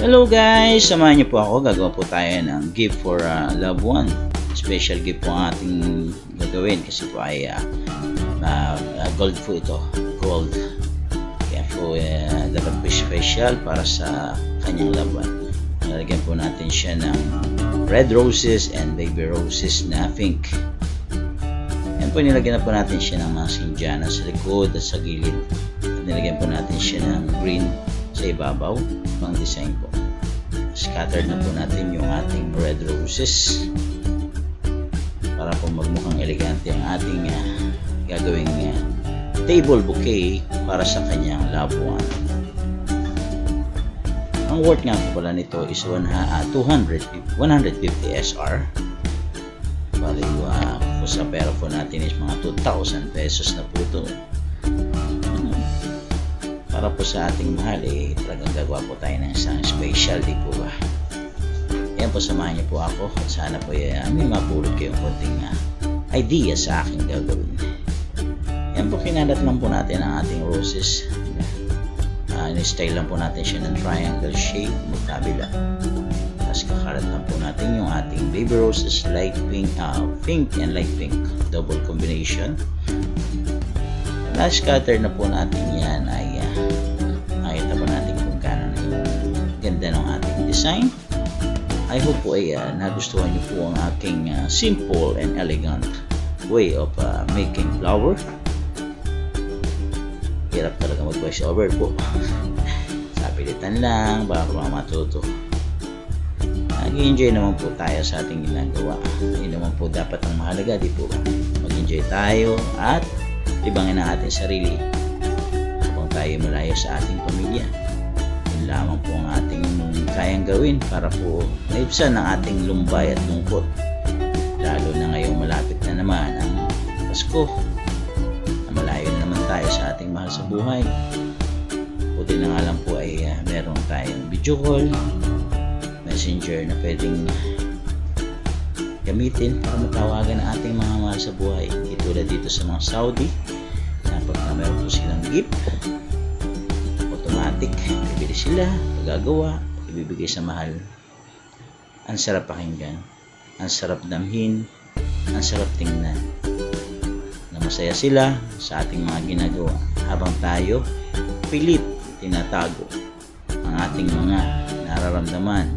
Hello guys! Samahan niyo po ako. Gagawa po tayo ng gift for loved one. Special gift po ang ating gagawin kasi po ay gold po ito. Gold. Kaya po dapat po special para sa kanyang loved one. Lalagyan po natin siya ng red roses and baby roses na pink. Yan po, nilagyan na po natin siya ng mga sinjana sa likod at sa gilid. At nilagyan po natin siya ng green sa ibabaw, pang design po. Scattered na po natin yung ating red roses para po magmukhang elegante ang ating gagawing table bouquet para sa kanyang loved one. Ang worth nga po pala nito is 150 SR. Bali po sa pera po natin is mga 2,000 pesos na po ito. Para po sa ating mahal talagang gagawa po tayo ng isang special, di po ba? Yan po, samahan niyo po ako at sana po may mapulot kayong konting idea sa aking gagawin. Yan po, kinalat lang po natin ang ating roses. In-style lang po natin siya ng triangle shape magkabila. Tapos kakalat lang po natin yung ating baby roses, light pink, pink and light pink, double combination. Last scatter na po natin yan ay makita po natin kung gaano na yung ganda ng ating design. I hope po ay nagustuhan niyo po ang aking simple and elegant way of making flower. Hirap talaga mag-voice over po. Sapilitan lang para matuto. Nag-enjoy naman po tayo sa ating ginagawa. Yun naman po dapat ang mahalaga, di po ba? Mag-enjoy tayo at libangin ang ating sarili habang tayo malayo sa ating pamilya. Yun lamang po ang ating kayang gawin para po maibsan ang ating lumbay at lungkot, lalo na ngayong malapit na naman ang Pasko na malayo na naman tayo sa ating mahal sa buhay. Buti na nga lang po ay meron tayong video call, messenger na pwedeng gamitin para matawagan ang ating mga mahal sa buhay. Tulad dito sa mga Saudi na pagka meron po silang gift, automatic bibili sila, pagagawa, ibibigay sa mahal. Ang sarap pakinggan, ang sarap damhin, ang sarap tingnan na masaya sila sa ating mga ginagawa habang tayo pilit tinatago ang ating mga nararamdaman